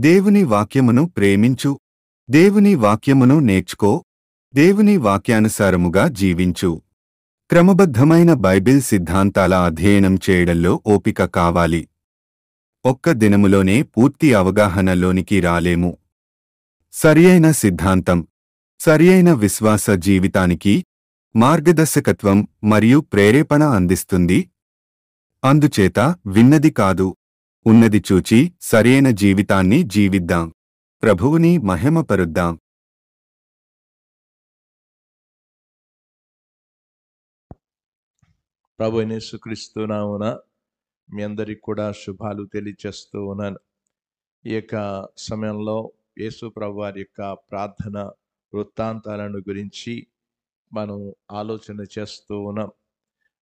దేవుని వాక్యమును ప్రేమించు. దేవుని వాక్యమును నేర్చుకో. దేవుని వాక్యానుసారముగా జీవించు. క్రమబద్ధమైన బైబిల్ సిద్ధాంతాల అధ్యయనం చేయడంలో ఓపిక కావాలి. ఒక్క దినములోనే పూర్తి అవగాహనలోనికి రాలేము. సరియైన సిద్ధాంతం సరియైన విశ్వాస జీవితానికి మార్గదర్శకత్వం మరియు ప్రేరేపణ అందిస్తుంది. అందుచేత విన్నది కాదు, ఉన్నది చూచి సరియైన జీవితాన్ని జీవిద్దాం. ప్రభువుని మహిమపరుద్దాం. ప్రభు యేసుక్రీస్తు నామమున మీ అందరికి కూడా శుభాలు తెలియజేస్తూ ఉన్నాను. ఈ యొక్క సమయంలో యేసు ప్రభు వారి యొక్క ప్రార్థన వృత్తాంతాలను గురించి మనం ఆలోచన చేస్తూ ఉన్నాం.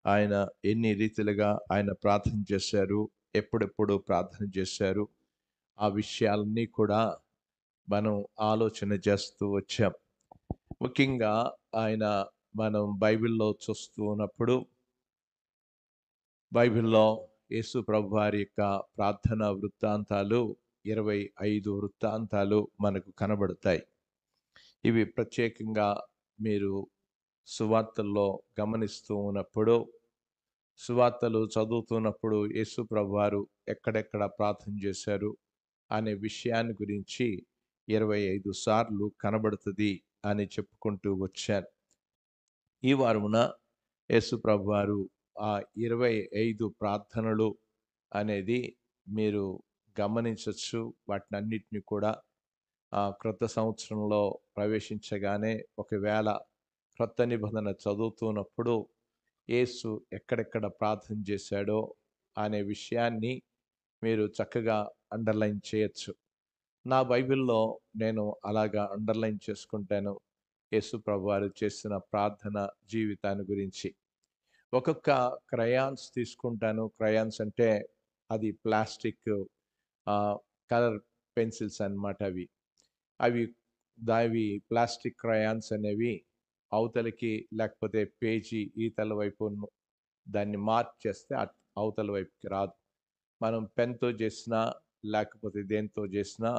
ఆయన ఎన్ని రీతిలుగా ఆయన ప్రార్థన చేశారు, ఎప్పుడెప్పుడు ప్రార్థన చేశారు, ఆ విషయాలన్నీ కూడా మనం ఆలోచన చేస్తూ వచ్చాం. ముఖ్యంగా మనం బైబిల్లో చూస్తూ ఉన్నప్పుడు బైబిల్లో యేసు ప్రభు వారి యొక్క ప్రార్థన వృత్తాంతాలు 25 వృత్తాంతాలు మనకు కనబడతాయి. ఇవి ప్రత్యేకంగా మీరు సువార్తల్లో గమనిస్తూ ఉన్నప్పుడు, సువార్తలు చదువుతున్నప్పుడు యేసు ప్రభు వారు ఎక్కడెక్కడ ప్రార్థన చేశారు అనే విషయాన్ని గురించి 25 సార్లు కనబడుతుంది అని చెప్పుకుంటూ వచ్చాను. ఈ వారమున యేసు ప్రభు వారు ఆ 25 ప్రార్థనలు అనేది మీరు గమనించవచ్చు. వాటినన్నిటిని కూడా క్రొత్త సంవత్సరంలో ప్రవేశించగానే ఒకవేళ క్రొత్త నిబంధన చదువుతున్నప్పుడు యేసు ఎక్కడెక్కడ ప్రార్థన చేశాడో అనే విషయాన్ని మీరు చక్కగా అండర్లైన్ చేయొచ్చు. నా బైబిల్లో నేను అలాగా అండర్లైన్ చేసుకుంటాను యేసు ప్రభు వారు చేసిన ప్రార్థన జీవితాన్ని గురించి. ఒక్కొక్క క్రయాన్స్ తీసుకుంటాను. క్రయాన్స్ అంటే అది ప్లాస్టిక్ కలర్ పెన్సిల్స్ అన్నమాట. అవి అవి ప్లాస్టిక్ క్రయాన్స్ అనేవి అవతలకి లేకపోతే పేజీ ఈతల వైపు దాన్ని మార్క్ చేస్తే అవతల వైపుకి రాదు. మనం పెన్తో చేసినా లేకపోతే దేంతో చేసినా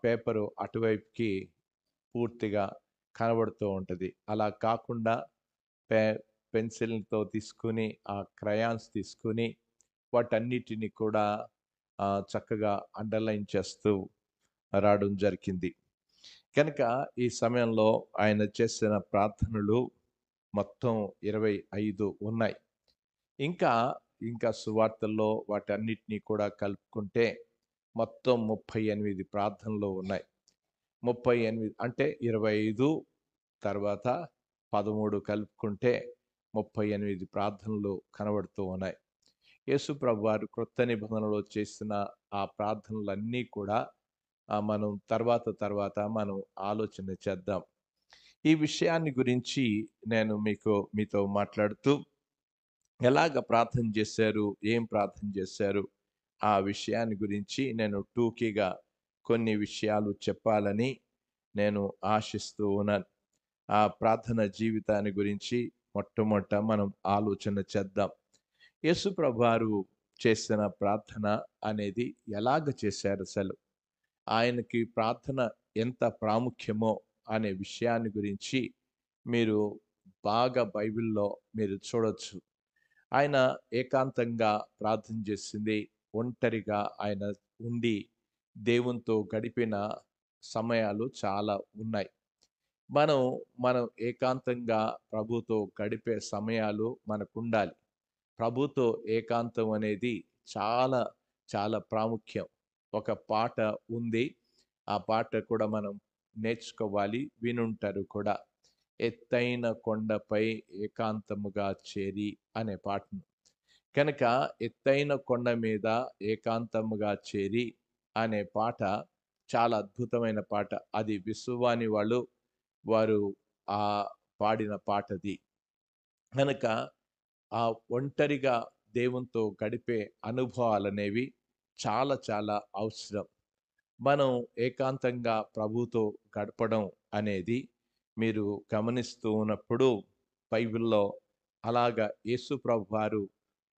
పేపరు అటువైపుకి పూర్తిగా కనబడుతూ ఉంటుంది. అలా కాకుండా పెన్సిల్తో తీసుకుని ఆ క్రయాన్స్ తీసుకుని వాటన్నిటిని కూడా చక్కగా అండర్లైన్ చేస్తూ రావడం జరిగింది. కనుక ఈ సమయంలో ఆయన చేసిన ప్రార్థనలు మొత్తం 25 ఉన్నాయి. ఇంకా సువార్తల్లో వాటన్నిటినీ కూడా కలుపుకుంటే మొత్తం 38 ప్రార్థనలు ఉన్నాయి. 38 అంటే 25 తర్వాత 13 కలుపుకుంటే 38 ప్రార్థనలు కనబడుతూ ఉన్నాయి. యేసు ప్రభు వారు క్రొత్త నిబంధనలో చేసిన ఆ ప్రార్థనలన్నీ కూడా మనం తర్వాత మనం ఆలోచన చేద్దాం. ఈ విషయాన్ని గురించి నేను మీతో మాట్లాడుతూ ఎలాగ ప్రార్థన చేశారు, ఏం ప్రార్థన చేశారు ఆ విషయాన్ని గురించి నేను టూకీగా కొన్ని విషయాలు చెప్పాలని నేను ఆశిస్తూ ఉన్నాను. ఆ ప్రార్థన జీవితాన్ని గురించి మొట్టమొదట మనం ఆలోచన చేద్దాం. యేసు ప్రభువారు చేసిన ప్రార్థన అనేది ఎలాగ చేశారు, అసలు ఆయనకి ప్రార్థన ఎంత ప్రాముఖ్యమో అనే విషయాన్ని గురించి మీరు బాగా బైబిల్లో మీరు చూడొచ్చు. ఆయన ఏకాంతంగా ప్రార్థన చేసింది, ఒంటరిగా ఆయన ఉండి దేవునితో గడిపిన సమయాలు చాలా ఉన్నాయి. మనం ఏకాంతంగా ప్రభుతో గడిపే సమయాలు మనకుండాలి. ప్రభుతో ఏకాంతం అనేది చాలా చాలా ప్రాముఖ్యం. ఒక పాట ఉంది, ఆ పాట కూడా మనం నేర్చుకోవాలి, వినుంటారు కూడా. ఎత్తైన కొండపై ఏకాంతముగా చేరి అనే పాటను. కనుక ఎత్తైన కొండ మీద ఏకాంతముగా చేరి అనే పాట చాలా అద్భుతమైన పాట. అది విశ్వవాణి వారు ఆ పాడిన పాటది. కనుక ఆ ఒంటరిగా దేవునితో గడిపే అనుభవాలనేవి చాలా చాలా అవసరం. మనం ఏకాంతంగా ప్రభుతో గడపడం అనేది మీరు గమనిస్తూ ఉన్నప్పుడు బైబిల్లో అలాగా యేసు ప్రభు వారు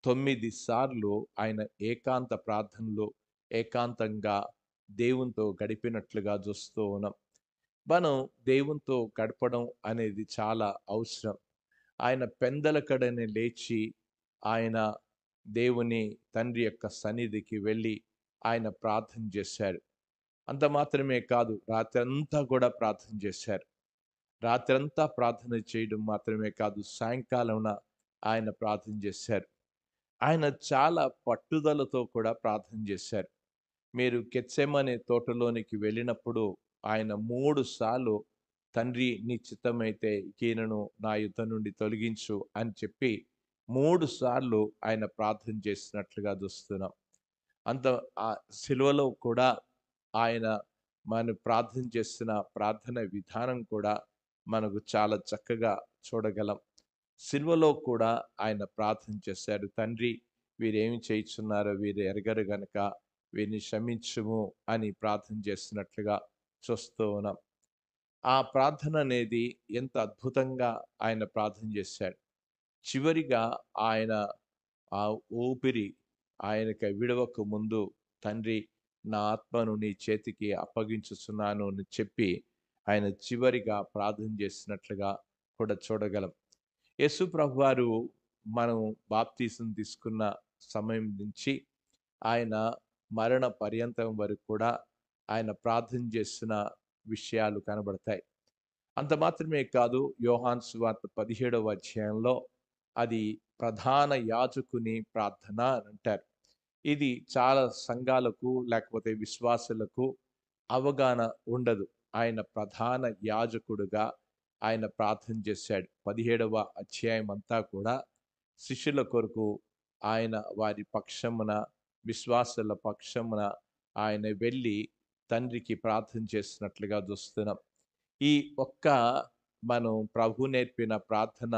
9 సార్లు ఆయన ఏకాంత ప్రార్థనలు ఏకాంతంగా దేవునితో గడిపినట్లుగా చూస్తూ ఉన్నాం. మనం దేవునితో గడపడం అనేది చాలా అవసరం. ఆయన పెందలకడనే లేచి ఆయన దేవుని తండ్రి యొక్క సన్నిధికి వెళ్ళి ఆయన ప్రార్థన చేశారు. అంత మాత్రమే కాదు, రాత్రంతా కూడా ప్రార్థన చేశారు. రాత్రంతా ప్రార్థన చేయడం మాత్రమే కాదు, సాయంకాలమున ఆయన ప్రార్థన చేశారు. ఆయన చాలా పట్టుదలతో కూడా ప్రార్థన చేశారు. మీరు గెత్సెమనే తోటలోనికి వెళ్ళినప్పుడు ఆయన 3 సార్లు తండ్రి నీ చిత్తమైతే ఈయనను నా యుద్ధ నుండి తొలగించు అని చెప్పి 3 సార్లు ఆయన ప్రార్థన చేసినట్లుగా చూస్తున్నాం. అంత ఆ సిలువలో కూడా ఆయన మనం ప్రార్థన చేస్తున్న ప్రార్థన విధానం కూడా మనకు చాలా చక్కగా చూడగలం. సిలువలో కూడా ఆయన ప్రార్థన చేశారు. తండ్రి, వీరేమి చేయుచున్నారో వీరు ఎరగరు గనుక వీరిని క్షమించుము అని ప్రార్థన చేస్తున్నట్లుగా చూస్తూ ఉన్నాం. ఆ ప్రార్థన అనేది ఎంత అద్భుతంగా ఆయన ప్రార్థన చేశాడు. చివరిగా ఆయన ఆ ఊపిరి ఆయనకి విడవక ముందు, తండ్రి, నా ఆత్మను నీ చేతికి అప్పగించుచున్నాను అని చెప్పి ఆయన చివరిగా ప్రార్థన చేసినట్లుగా కూడా చూడగలం. యేసు ప్రభువారు మనం బాప్తీసం తీసుకున్న సమయం నుంచి ఆయన మరణ పర్యంతం వరకు కూడా ఆయన ప్రార్థన చేసిన విషయాలు కనబడతాయి. అంత మాత్రమే కాదు, యోహాను సువార్త 17వ అధ్యాయంలో అది ప్రధాన యాజకుని ప్రార్థన అని అంటారు. ఇది చాలా సంఘాలకు లేకపోతే విశ్వాసులకు అవగాహన ఉండదు. ఆయన ప్రధాన యాజకుడుగా ఆయన ప్రార్థన చేశాడు. 17వ అధ్యాయం అంతా కూడా శిష్యుల కొరకు ఆయన వారి పక్షమున, విశ్వాసుల పక్షమున ఆయన వెళ్ళి తండ్రికి ప్రార్థన చేసినట్లుగా చూస్తున్నాం. ఈ ఒక్క మనం ప్రభు నేర్పిన ప్రార్థన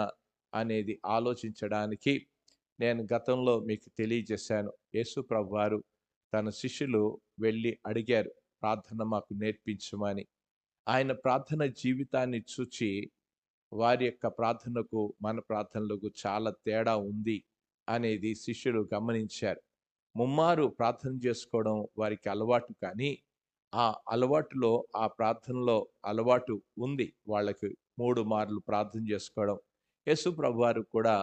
అనేది ఆలోచించడానికి నేను గతంలో మీకు తెలియజేశాను. యేసు ప్రభువారు తన శిష్యులు వెళ్ళి అడిగారు, ప్రార్థన మాకు నేర్పించమని. ఆయన ప్రార్థన జీవితాన్ని చూచి వారి యొక్క ప్రార్థనకు మన ప్రార్థనలకు చాలా తేడా ఉంది అనేది శిష్యులు గమనించారు. ముమ్మారు ప్రార్థన చేసుకోవడం వారికి అలవాటు, కానీ ఆ అలవాటులో, ఆ ప్రార్థనలో అలవాటు ఉంది వాళ్ళకి 3 మార్లు ప్రార్థన చేసుకోవడం. యేసు ప్రభువారు కూడా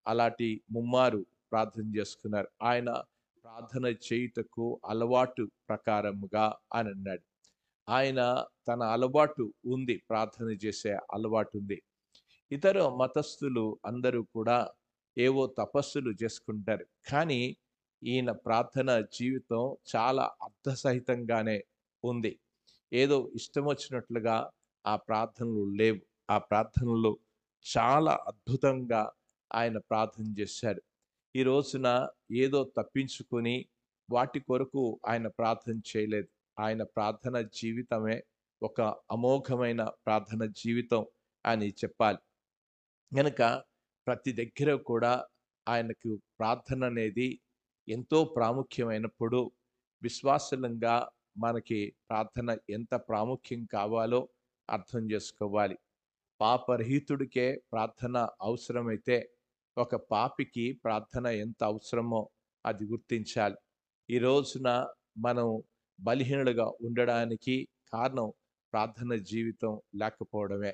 అలాంటి ముమ్మారు ప్రార్థన చేసుకున్నారు. ఆయన ప్రార్థన చేయుటకు అలవాటు ప్రకారముగా అని అన్నాడు. ఆయన తన అలవాటు ఉంది, ప్రార్థన చేసే అలవాటు ఉంది. ఇతర మతస్థులు అందరూ కూడా ఏవో తపస్సులు చేసుకుంటారు, కానీ ఈయన ప్రార్థన జీవితం చాలా అర్థసహితంగానే ఉంది. ఏదో ఇష్టం వచ్చినట్లుగా ఆ ప్రార్థనలు లేవు. ఆ ప్రార్థనలు చాలా అద్భుతంగా ఆయన ప్రార్థన చేశారు. ఈ రోజున ఏదో తప్పించుకొని వాటి కొరకు ఆయన ప్రార్థన చేయలేదు. ఆయన ప్రార్థన జీవితమే ఒక అమోఘమైన ప్రార్థన జీవితం అని చెప్పాలి. గనుక ప్రతి దగ్గర కూడా ఆయనకు ప్రార్థన అనేది ఎంతో ప్రాముఖ్యమైనప్పుడు, విశ్వాసులంగా మనకి ప్రార్థన ఎంత ప్రాముఖ్యం కావాలో అర్థం చేసుకోవాలి. పాపరహితుడికే ప్రార్థన అవసరమైతే ఒక పాపికి ప్రార్థన ఎంత అవసరమో అది గుర్తించాలి. ఈ రోజున మనం బలహీనులుగా ఉండడానికి కారణం ప్రార్థన జీవితం లేకపోవడమే.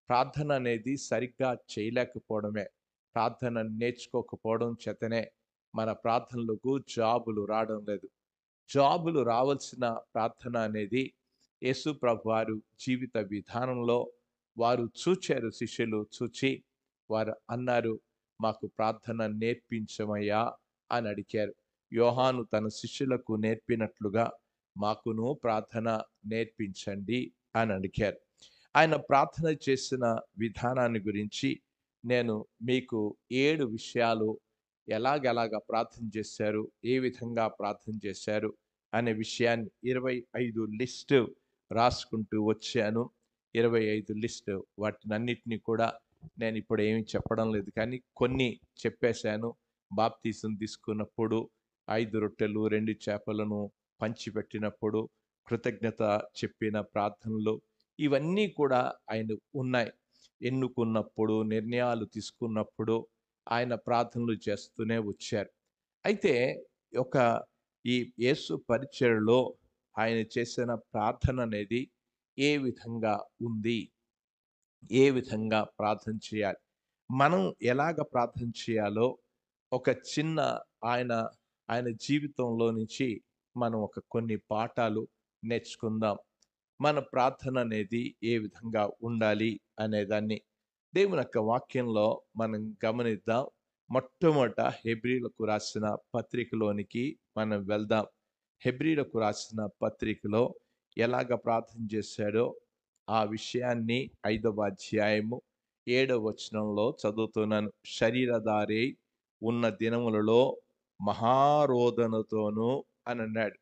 ప్రార్థన అనేది సరిగ్గా చేయలేకపోవడమే. ప్రార్థన నేర్చుకోకపోవడం చేతనే మన ప్రార్థనలకు జాబులు రావడం లేదు. జాబులు రావాల్సిన ప్రార్థన అనేది యేసు ప్రభువారు జీవిత విధానంలో వారు చూచారు. శిష్యులు చూచి వారు అన్నారు, మాకు ప్రార్థన నేర్పించమయ్యా అని అడిగారు. యోహాను తన శిష్యులకు నేర్పినట్లుగా మాకును ప్రార్థన నేర్పించండి అని అడిగారు. ఆయన ప్రార్థన చేసిన విధానాన్ని గురించి నేను మీకు 7 విషయాలు ఎలాగ ప్రార్థన చేశారు, ఏ విధంగా ప్రార్థన చేశారు అనే విషయాన్ని 25 లిస్టు రాసుకుంటూ వచ్చాను. 25 లిస్టు, వాటినన్నిటినీ కూడా నేను ఇప్పుడు ఏమి చెప్పడం లేదు, కానీ కొన్ని చెప్పేశాను. బాప్తీసం తీసుకున్నప్పుడు 5 రొట్టెలు 2 చేపలను పంచిపెట్టినప్పుడు కృతజ్ఞత చెప్పిన ప్రార్థనలు, ఇవన్నీ కూడా ఆయన ఉన్నాయి. ఎన్నుకున్నప్పుడు, నిర్ణయాలు తీసుకున్నప్పుడు ఆయన ప్రార్థనలు చేస్తూనే వచ్చారు. అయితే ఒక ఈ యేసు పరిచర్యలో ఆయన చేసిన ప్రార్థన అనేది ఏ విధంగా ఉంది? ఏ విధంగా ప్రార్థన చేయాలి? మనం ఎలాగ ప్రార్థన చేయాలో ఒక చిన్న ఆయన, ఆయన జీవితంలో నుంచి మనం కొన్ని పాఠాలు నేర్చుకుందాం. మన ప్రార్థన అనేది ఏ విధంగా ఉండాలి అనేదాన్ని దేవుని యొక్క వాక్యంలో మనం గమనిద్దాం. మొట్టమొదట హెబ్రీలకు రాసిన పత్రికలోనికి మనం వెళ్దాం. హెబ్రీలకు రాసిన పత్రికలో ఎలాగ ప్రార్థన చేశాడో ఆ విషయాన్ని 5వ అధ్యాయము 7వ వచనంలో చదువుతున్నాను. శరీరధారి ఉన్న దినములలో మహారోదనతోనూ అని అన్నాడు.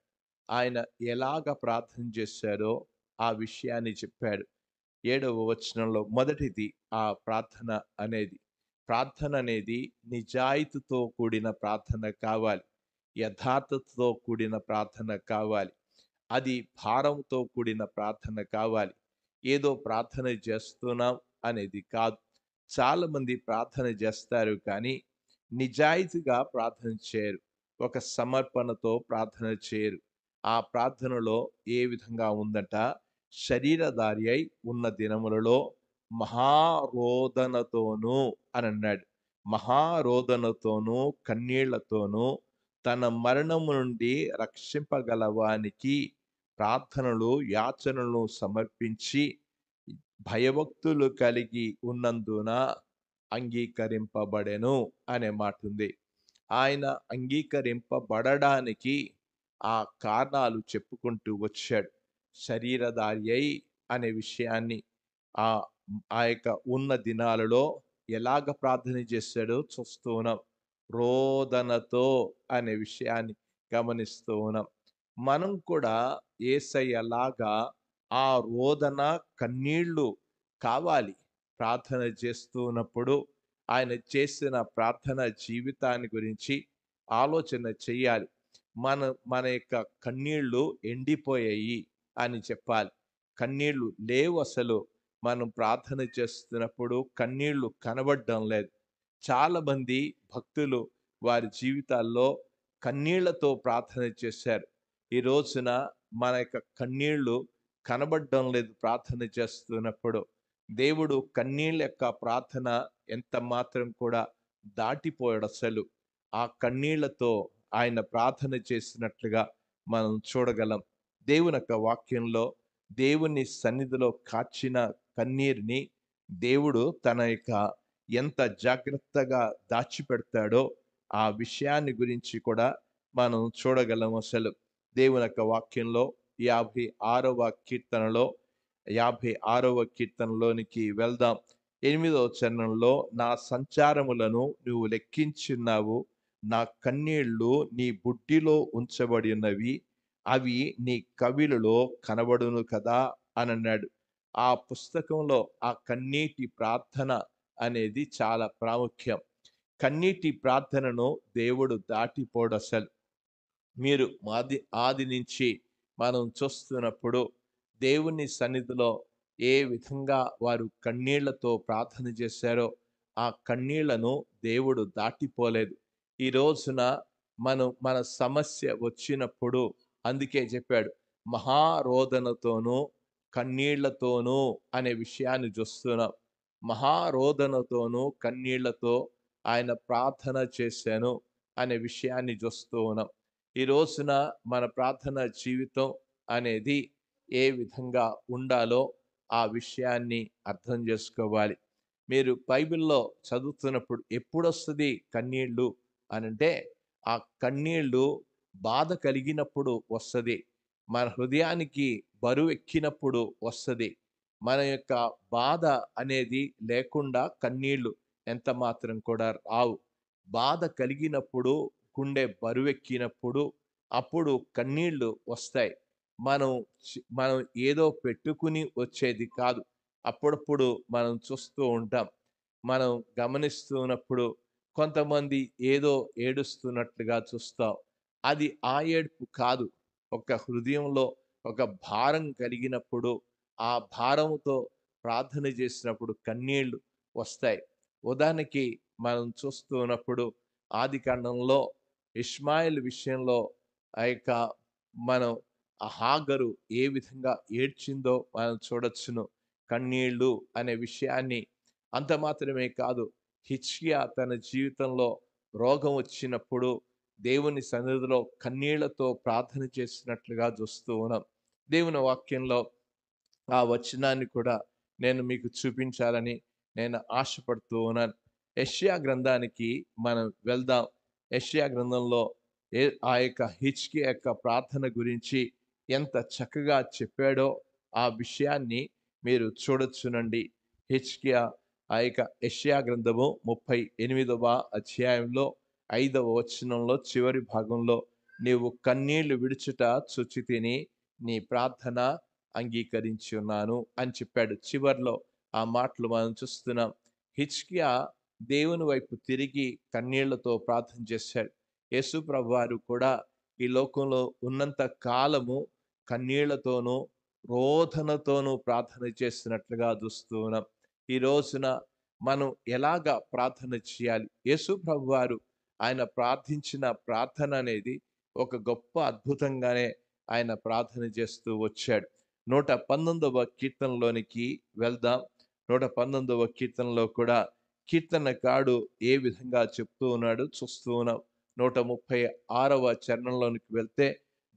ఆయన ఎలాగ ప్రార్థన చేశాడో ఆ విషయాన్ని చెప్పాడు. 7వ వచనంలో మొదటిది ఆ ప్రార్థన అనేది. ప్రార్థన అనేది నిజాయితీతో కూడిన ప్రార్థన కావాలి. యథార్థతతో కూడిన ప్రార్థన కావాలి. అది భారంతో కూడిన ప్రార్థన కావాలి. ఏదో ప్రార్థన చేస్తున్నాం అనేది కాదు. చాలామంది ప్రార్థన చేస్తారు కానీ నిజాయితీగా ప్రార్థన చేయరు. ఒక సమర్పణతో ప్రార్థన చేయరు. ఆ ప్రార్థనలో ఏ విధంగా ఉందట, శరీరధారి అయి ఉన్న దినములలో మహారోదనతోనూ అని అన్నాడు. మహారోదనతోనూ కన్నీళ్లతోనూ తన మరణము నుండి రక్షింపగలవానికి ప్రార్థనలు యాచనలు సమర్పించి భయభక్తులు కలిగి ఉన్నందున అంగీకరింపబడెను అనే మాట ఉంది. ఆయన అంగీకరింపబడడానికి ఆ కారణాలు చెప్పుకుంటూ వచ్చాడు. శరీరధారి అయి అనే విషయాన్ని ఆ ఆ యొక్క ఉన్న దినాలలో ఎలాగ ప్రార్థన చేశాడో చూస్తూ ఉన్నాం. రోదనతో అనే విషయాన్ని గమనిస్తూ ఉన్నాం. మనం కూడా యేసయ్యలాగా ఆ రోదన కన్నీళ్లు కావాలి. ప్రార్థన చేస్తున్నప్పుడు ఆయన చేసిన ప్రార్థన జీవితాన్ని గురించి ఆలోచన చెయ్యాలి. మన మన యొక్క కన్నీళ్లు ఎండిపోయాయి అని చెప్పాలి. కన్నీళ్లు లేవు అసలు. మనం ప్రార్థన చేస్తున్నప్పుడు కన్నీళ్లు కనబడడం లేదు. చాలామంది భక్తులు వారి జీవితాల్లో కన్నీళ్లతో ప్రార్థన చేశారు. ఈ రోజున మన యొక్క కన్నీళ్లు కనబడడం లేదు ప్రార్థన చేస్తున్నప్పుడు. దేవుడు కన్నీళ్ళ యొక్క ప్రార్థన ఎంత మాత్రం కూడా దాటిపోయాడు అసలు. ఆ కన్నీళ్లతో ఆయన ప్రార్థన చేసినట్లుగా మనం చూడగలం. దేవుని యొక్క వాక్యంలో దేవుని సన్నిధిలో కార్చిన కన్నీరుని దేవుడు తన యొక్క ఎంత జాగ్రత్తగా దాచిపెడతాడో ఆ విషయాన్ని గురించి కూడా మనం చూడగలం అసలు. దేవుని యొక్క వాక్యంలో 56వ కీర్తనలో 56వ కీర్తనలోనికి వెళ్దాం. 8వ చరణంలో నా సంచారములను నువ్వు లెక్కించున్నావు, నా కన్నీళ్లు నీ బుడ్డిలో ఉంచబడి ఉన్నవి, అవి నీ కవిలలో కనబడును కదా అని అన్నాడు. ఆ పుస్తకంలో ఆ కన్నీటి ప్రార్థన అనేది చాలా ప్రాముఖ్యం. కన్నీటి ప్రార్థనను దేవుడు దాటిపోడు అసలు. మీరు ఆది నుంచి మనం చూస్తున్నప్పుడు దేవుని సన్నిధిలో ఏ విధంగా వారు కన్నీళ్లతో ప్రార్థన చేశారో ఆ కన్నీళ్లను దేవుడు దాటిపోలేదు. ఈ రోజున మన సమస్య వచ్చినప్పుడు అందుకే చెప్పాడు మహారోదనతోనూ కన్నీళ్లతోనూ అనే విషయాన్ని చూస్తున్నాం. మహారోదనతోనూ కన్నీళ్లతో ఆయన ప్రార్థన చేశాను అనే విషయాన్ని చూస్తూ ఉన్నాం. ఈ రోజున మన ప్రార్థన జీవితం అనేది ఏ విధంగా ఉండాలో ఆ విషయాన్ని అర్థం చేసుకోవాలి. మీరు బైబిల్లో చదువుతున్నప్పుడు ఎప్పుడొస్తుంది కన్నీళ్ళు అనంటే ఆ కన్నీళ్ళు బాధ కలిగినప్పుడు వస్తుంది. మన హృదయానికి బరువు ఎక్కినప్పుడు వస్తుంది. మన యొక్క బాధ అనేది లేకుండా కన్నీళ్ళు ఎంత మాత్రం కూడా రావు. బాధ కలిగినప్పుడు గుండె బరువెక్కినప్పుడు అప్పుడు కన్నీళ్లు వస్తాయి. మనం ఏదో పెట్టుకుని వచ్చేది కాదు. అప్పుడప్పుడు మనం చూస్తూ ఉంటాం. మనం గమనిస్తున్నప్పుడు కొంతమంది ఏదో ఏడుస్తున్నట్లుగా చూస్తాం. అది ఆ ఏడుపు కాదు. ఒక హృదయంలో ఒక భారం కలిగినప్పుడు ఆ భారంతో ప్రార్థన చేసినప్పుడు కన్నీళ్లు వస్తాయి. ఉదాహరణకి మనం చూస్తున్నప్పుడు ఆదికాండంలో ఇష్మాయేల్ విషయంలో ఆ యొక్క మనం ఆ హాగరు ఏ విధంగా ఏడ్చిందో మనం చూడొచ్చును. కన్నీళ్ళు అనే విషయాన్ని. అంత మాత్రమే కాదు, హిజ్కియా తన జీవితంలో రోగం వచ్చినప్పుడు దేవుని సన్నిధిలో కన్నీళ్లతో ప్రార్థన చేసినట్లుగా చూస్తూ ఉన్నాం. దేవుని వాక్యంలో ఆ వచనాన్ని కూడా నేను మీకు చూపించాలని నేను ఆశపడుతూ ఉన్నాను. యెషయా గ్రంథానికి మనం వెళ్దాం. యెషయా గ్రంథంలో ఆ యొక్క హిజ్కియా యొక్క ప్రార్థన గురించి ఎంత చక్కగా చెప్పాడో ఆ విషయాన్ని మీరు చూడొచ్చునండి. హిజ్కియా ఆ యొక్క యెషయా గ్రంథము 38వ అధ్యాయంలో 5వ వచనంలో చివరి భాగంలో, నీవు కన్నీళ్లు విడుచుట చూచితిని, నీ ప్రార్థన అంగీకరించి ఉన్నాను అని చెప్పాడు. చివర్లో ఆ మాటలు మనం చూస్తున్నాం. హిజ్కియా దేవుని వైపు తిరిగి కన్నీళ్లతో ప్రార్థన చేశాడు. యేసు ప్రభువారు కూడా ఈ లోకంలో ఉన్నంత కాలము కన్నీళ్లతోనూ రోదనతోనూ ప్రార్థన చేస్తున్నట్లుగా చూస్తూ ఉన్నాం. ఈ రోజున మనం ఎలాగా ప్రార్థన చేయాలి? యేసు ప్రభువారు ఆయన ప్రార్థించిన ప్రార్థన అనేది ఒక గొప్ప అద్భుతంగానే ఆయన ప్రార్థన చేస్తూ వచ్చాడు. 119వ కీర్తనలోనికి వెళ్దాం. 119వ కీర్తనలో కూడా కీర్తనకారుడు ఏ విధంగా చెప్తూ ఉన్నాడు చూస్తూ ఉన్నాం. 136వ చరణంలోనికి వెళ్తే,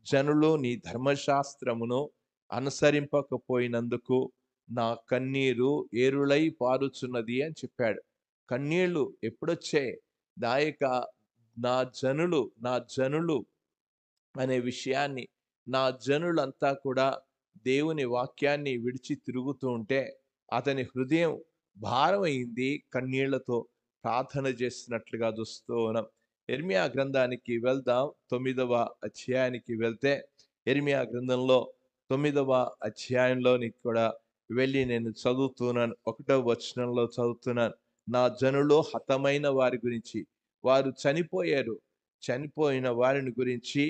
జనులు నీ ధర్మశాస్త్రమును అనుసరింపకపోయినందుకు నా కన్నీరు ఏరులై పారుచున్నది అని చెప్పాడు. కన్నీళ్లు ఎప్పుడొచ్చాయి? నా యొక్క నా జనులు అనే విషయాన్ని, నా జనులంతా కూడా దేవుని వాక్యాన్ని విడిచి తిరుగుతూ ఉంటే అతని హృదయం భారమైంది, కన్నీళ్లతో ప్రార్థన చేస్తున్నట్లుగా చూస్తూ ఉన్నాం. యెర్మీయా గ్రంథానికి వెళ్దాం. 9వ అధ్యాయానికి వెళ్తే, యెర్మీయా గ్రంథంలో 9వ అధ్యాయంలోనికి కూడా వెళ్ళి నేను చదువుతున్నాను. 1వ వచనంలో చదువుతున్నాను. నా జనులు హతమైన వారి గురించి, వారు చనిపోయారు, చనిపోయిన వారిని గురించి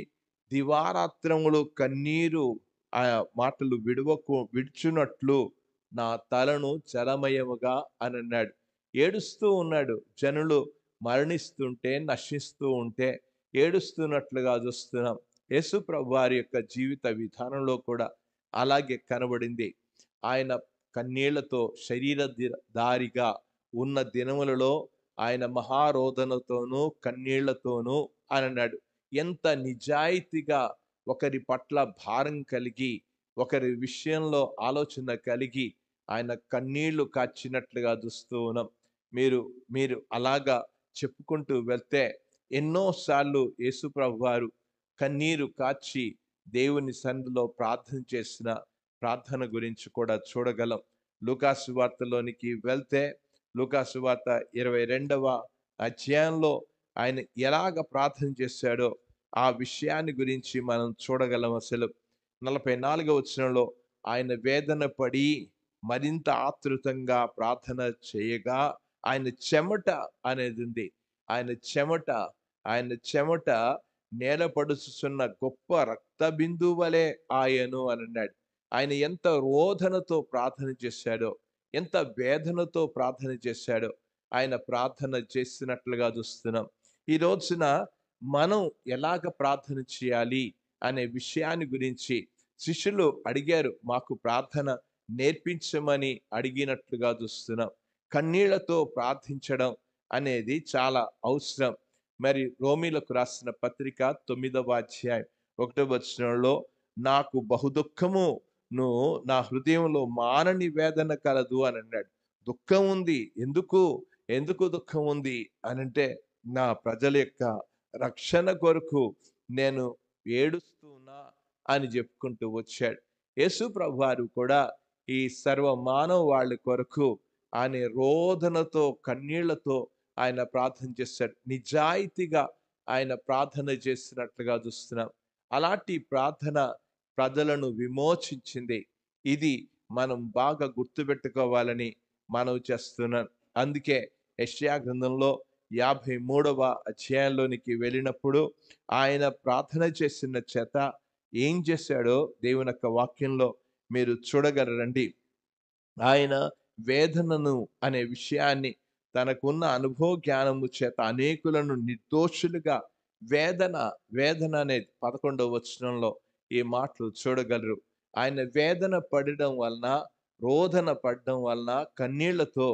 దివారాత్రములు కన్నీరు ఆ మాటలు విడుచునట్లు నా తలను జలమయముగా అని అన్నాడు. ఏడుస్తూ ఉన్నాడు. జనులు మరణిస్తుంటే, నశిస్తూ ఉంటే ఏడుస్తున్నట్లుగా చూస్తున్నాం. యేసు ప్రభు వారి యొక్క జీవిత విధానంలో కూడా అలాగే కనబడింది. ఆయన కన్నీళ్లతో దారిగా ఉన్న దినములలో ఆయన మహారోదనతోనూ కన్నీళ్లతోనూ అని అన్నాడు. ఎంత నిజాయితీగా ఒకరి పట్ల భారం కలిగి, ఒకరి విషయంలో ఆలోచన కలిగి ఆయన కన్నీళ్లు కార్చినట్లుగా చూస్తూ ఉన్నాం. మీరు మీరు అలాగా చెప్పుకుంటూ వెళ్తే ఎన్నోసార్లు యేసుప్రభు వారు కన్నీరు కార్చి దేవుని సన్నిధిలో ప్రార్థన చేసిన ప్రార్థన గురించి కూడా చూడగలం. లూకాసు వార్తలోనికి వెళ్తే, లూకాసు వార్త 22వ అధ్యాయంలో ఆయన ఎలాగ ప్రార్థన చేశాడో ఆ విషయాన్ని గురించి మనం చూడగలం. అసలు 44వ వచనంలో ఆయన వేదన పడి మరింత ఆతృతంగా ప్రార్థన చేయగా ఆయన చెమట అనేది ఉంది. ఆయన చెమట నేలపడుచున్న గొప్ప రక్త బిందువు వలె ఆయను అని అన్నాడు. ఆయన ఎంత రోదనతో ప్రార్థన చేశాడో, ఎంత వేదనతో ప్రార్థన చేశాడో ఆయన ప్రార్థన చేసినట్లుగా చూస్తున్నాం. ఈ రోజున మనం ఎలాగ ప్రార్థన చేయాలి అనే విషయాన్ని గురించి శిష్యులు అడిగారు, మాకు ప్రార్థన నేర్పించమని అడిగినట్లుగా చూస్తున్నాం. కన్నీళ్లతో ప్రార్థించడం అనేది చాలా అవసరం. మరి రోమీలకు రాసిన పత్రిక 9వ అధ్యాయం 1వ వచనంలో, నాకు బహుదుఃఖమును నా హృదయంలో మానని వేదన కలదు అని అన్నాడు. దుఃఖం ఉంది. ఎందుకు దుఃఖం ఉంది అనంటే, నా ప్రజల యొక్క రక్షణ కొరకు నేను ఏడుస్తున్నా అని చెప్పుకుంటూ వచ్చాడు. యేసు ప్రభువారు కూడా ఈ సర్వ మానవ వాళ్ళ కొరకు ఆయన రోదనతో కన్నీళ్లతో ఆయన ప్రార్థన చేశాడు. నిజాయితీగా ఆయన ప్రార్థన చేసినట్లుగా చూస్తున్నాం. అలాంటి ప్రార్థన ప్రజలను విమోచించింది. ఇది మనం బాగా గుర్తుపెట్టుకోవాలని మనవి చేస్తున్నాను. అందుకే యెషయా గ్రంథంలో 53వ అధ్యాయంలోనికి వెళ్ళినప్పుడు ఆయన ప్రార్థన చేసిన చేత ఏం చేశాడో దేవుని యొక్క వాక్యంలో మీరు చూడగలరండి. ఆయన వేదనను అనే విషయాన్ని తనకున్న అనుభవ జ్ఞానము చేత అనేకులను నిర్దోషులుగా వేదన అనేది 11వ వచనంలో ఈ మాటలు చూడగలరు. ఆయన వేదన పడడం వలన, రోదన పడడం వలన, కన్నీళ్లతో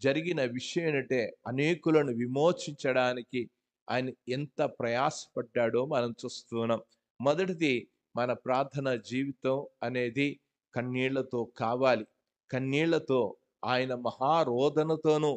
జరిగిన విషయం ఏంటంటే అనేకులను విమోచించడానికి ఆయన ఎంత ప్రయాసపడ్డాడో మనం చూస్తున్నాం. మొదటిది, మన ప్రార్థన జీవితం అనేది కన్నీళ్లతో కావాలి. కన్నీళ్లతో, ఆయన మహారోదనతోనూ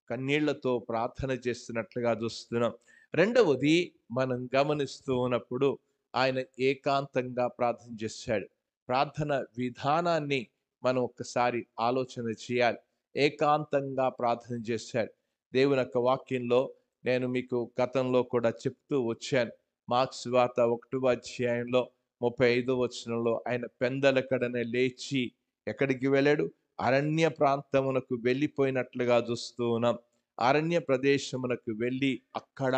కన్నీళ్లతో ప్రార్థన చేస్తున్నట్లుగా చూస్తున్నాం. రెండవది, మనం గమనిస్తూ ఉన్నప్పుడు ఆయన ఏకాంతంగా ప్రార్థన చేశాడు. ప్రార్థన విధానాన్ని మనం ఒక్కసారి ఆలోచన చేయాలి. ఏకాంతంగా ప్రార్థన చేశాడు. దేవుని యొక్క వాక్యంలో నేను మీకు గతంలో కూడా చెప్తూ వచ్చాను. మార్క్స్ వార్త 1వ అధ్యాయంలో 35వ వచనంలో ఆయన పెందలకడనే లేచి ఎక్కడికి వెళ్ళాడు? అరణ్య ప్రాంతమునకు వెళ్ళిపోయినట్లుగా చూస్తూ ఉన్నాం. అరణ్య ప్రదేశమునకు వెళ్ళి అక్కడ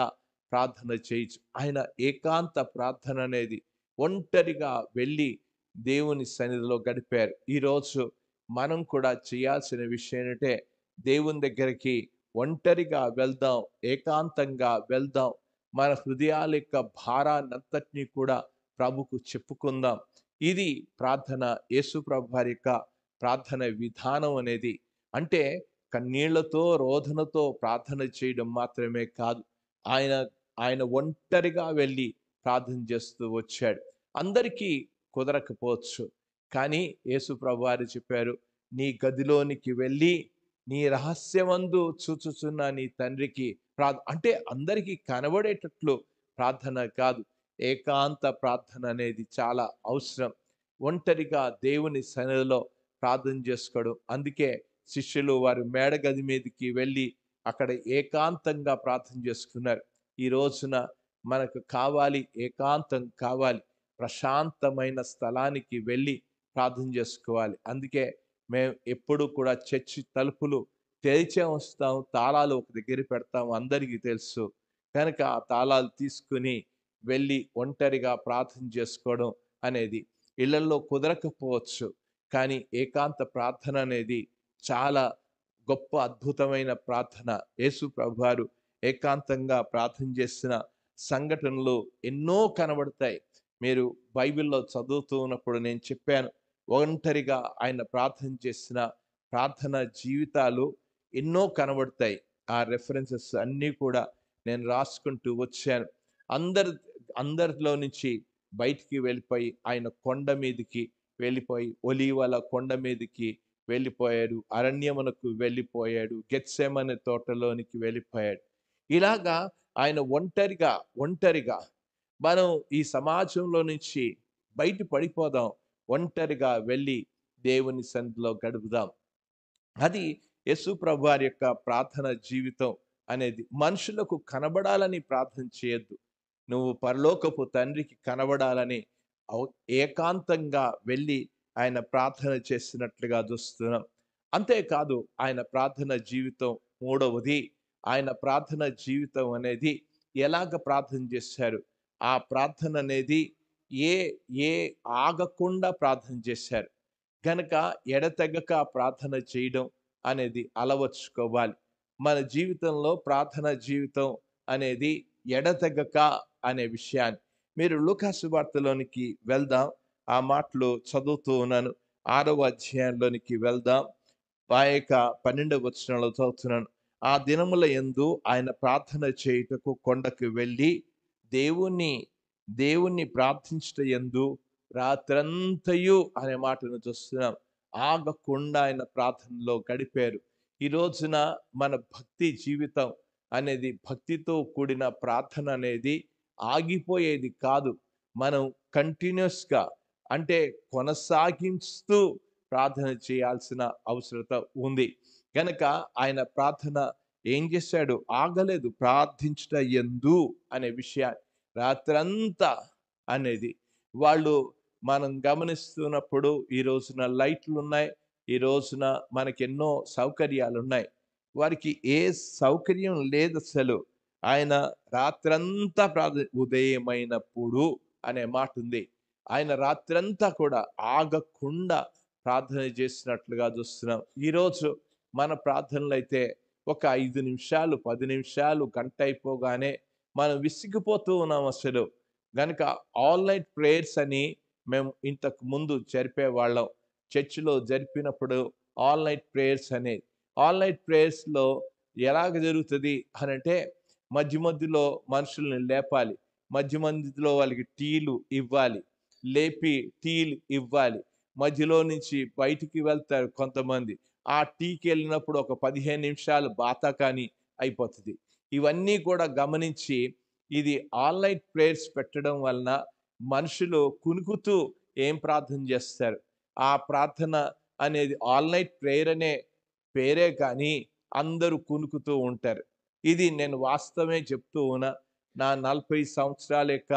ప్రార్థన చేయొచ్చు. ఆయన ఏకాంత ప్రార్థన అనేది ఒంటరిగా వెళ్ళి దేవుని సన్నిధిలో గడిపారు. ఈరోజు మనం కూడా చేయాల్సిన విషయం ఏంటంటే దేవుని దగ్గరికి ఒంటరిగా వెళ్దాం, ఏకాంతంగా వెళ్దాం. మన హృదయాల యొక్క భారాన్నంతటినీ కూడా ప్రభుకు చెప్పుకుందాం. ఇది ప్రార్థన, యేసు ప్రభు వారి యొక్క ప్రార్థన విధానం అనేది. అంటే కన్నీళ్లతో, రోదనతో ప్రార్థన చేయడం మాత్రమే కాదు, ఆయన ఆయన ఒంటరిగా వెళ్ళి ప్రార్థన చేస్తూ వచ్చాడు. అందరికీ కుదరకపోవచ్చు, కానీ యేసు ప్రభు వారు చెప్పారు, నీ గదిలోనికి వెళ్ళి నీ రహస్యమందు చూచుచున్న నీ తండ్రికి అంటే అందరికీ కనబడేటట్లు ప్రార్థన కాదు, ఏకాంత ప్రార్థన అనేది చాలా అవసరం. ఒంటరిగా దేవుని సన్నిధిలో ప్రార్థన చేసుకోవడం. అందుకే శిష్యులు వారి మేడగది మీదకి వెళ్ళి అక్కడ ఏకాంతంగా ప్రార్థన చేసుకున్నారు. ఈ రోజున మనకు కావాలి, ఏకాంతం కావాలి. ప్రశాంతమైన స్థలానికి వెళ్ళి ప్రార్థన చేసుకోవాలి. అందుకే మేము ఎప్పుడు కూడా చర్చి తలుపులు తెరిచే ఉంచుతాం, తాళాలు ఒక దగ్గర పెడతాం, అందరికీ తెలుసు. కనుక ఆ తాళాలు తీసుకుని వెళ్ళి ఒంటరిగా ప్రార్థన చేసుకోవడం అనేది ఇళ్లలో కుదరకపోవచ్చు, కానీ ఏకాంత ప్రార్థన అనేది చాలా గొప్ప అద్భుతమైన ప్రార్థన. యేసు ప్రభువారు ఏకాంతంగా ప్రార్థన చేసిన సంఘటనలు ఎన్నో కనబడతాయి. మీరు బైబిల్లో చదువుతూ ఉన్నప్పుడు నేను చెప్పాను, ఒంటరిగా ఆయన ప్రార్థన చేసిన ప్రార్థన జీవితాలు ఎన్నో కనబడతాయి. ఆ రెఫరెన్సెస్ అన్నీ కూడా నేను రాసుకుంటూ వచ్చాను. అందరిలో నుంచి బయటికి వెళ్ళిపోయి ఆయన కొండ మీదకి వెళ్ళిపోయి, ఒలీవల కొండ మీదకి వెళ్ళిపోయాడు, అరణ్యమునకు వెళ్ళిపోయాడు, గెత్సెమనే తోటలోనికి వెళ్ళిపోయాడు. ఇలాగా ఆయన ఒంటరిగా మనం ఈ సమాజంలో నుంచి బయట పడిపోదాం, ఒంటరిగా వెళ్ళి దేవుని సన్నిధిలో గడుపుదాం. అది యేసు ప్రభు వారి యొక్క ప్రార్థన జీవితం అనేది. మనుషులకు కనబడాలని ప్రార్థన చేయొద్దు, నువ్వు పరలోకపు తండ్రికి కనబడాలని ఏకాంతంగా వెళ్ళి ఆయన ప్రార్థన చేసినట్లుగా చూస్తున్నాం. అంతేకాదు, ఆయన ప్రార్థన జీవితం మూడవది, ఆయన ప్రార్థన జీవితం అనేది ఎలాగ ప్రార్థన చేశారు, ఆ ప్రార్థన అనేది ఏ ఏ ఆగకుండా ప్రార్థన చేశారు. గనక ఎడతెగక ప్రార్థన చేయడం అనేది అలవర్చుకోవాలి. మన జీవితంలో ప్రార్థన జీవితం అనేది ఎడతెగక అనే విషయాన్ని మీరు లూకా సువార్తలోనికి వెళ్దాం. ఆ మాటలు చదువుతూ ఉన్నాను. 6వ అధ్యాయంలోనికి వెళ్దాం. ఆ యొక్క 12వ వచనంలో చదువుతున్నాను. ఆ దినముల యందు ఆయన ప్రార్థన చేయుటకు కొండకు వెళ్ళి దేవుణ్ణి ప్రార్థించుట యందు రాత్రంతయు అనే మాటను చూస్తున్నాం. ఆగకుండా ఆయన ప్రార్థనలో గడిపారు. ఈ రోజున మన భక్తి జీవితం అనేది, భక్తితో కూడిన ప్రార్థన అనేది ఆగిపోయేది కాదు. మనం కంటిన్యూస్గా, అంటే కొనసాగిస్తూ ప్రార్థన చేయాల్సిన అవసరత ఉంది. కనుక ఆయన ప్రార్థన ఏం చేశాడు? ఆగలేదు. ప్రార్థించుట యందు అనే విషయాన్ని రాత్రంతా అనేది వాళ్ళు మనం గమనిస్తున్నప్పుడు, ఈ రోజున లైట్లు ఉన్నాయి, ఈ రోజున మనకెన్నో సౌకర్యాలు ఉన్నాయి. వారికి ఏ సౌకర్యం లేదు అసలు. ఆయన రాత్రంతా ఉదయమైనప్పుడు అనే మాట ఉంది. ఆయన రాత్రంతా కూడా ఆగకుండా ప్రార్థన చేసినట్లుగా చూస్తున్నాం. ఈరోజు మన ప్రార్థనలు అయితే ఒక 5 నిమిషాలు, 10 నిమిషాలు, గంట అయిపోగానే మనం విసిగిపోతూ ఉన్నాం అసలు. గనుక ఆల్ నైట్ ప్రేయర్స్ అని మేము ఇంతకు ముందు జరిపేవాళ్ళం. చర్చిలో జరిపినప్పుడు ఆల్ నైట్ ప్రేయర్స్ అనేది. ఆల్ నైట్ ప్రేయర్స్‌లో ఎలాగ జరుగుతది అనంటే, మధ్య మధ్యలో మనుషుల్ని లేపాలి. మధ్య మధ్యలో వాళ్ళకి టీలు ఇవ్వాలి. లేపి టీలు ఇవ్వాలి. మధ్యలో నుంచి బయటికి వెళ్తారు కొంతమంది. ఆ టీకెళ్ళినప్పుడు ఒక 15 నిమిషాలు బాతాకాని అయిపోతది. ఇవన్నీ కూడా గమనించి, ఇది ఆల్ నైట్ ప్రేయర్స్ పెట్టడం వలన మనుషులు కునుకుతూ ఏం ప్రార్థన చేస్తారు. ఆ ప్రార్థన అనేది ఆల్ నైట్ ప్రేయర్ అనే పేరే కానీ అందరూ కునుకుతూ ఉంటారు. ఇది నేను వాస్తవమే చెప్తూ ఉన్నా. నా 40 సంవత్సరాల యొక్క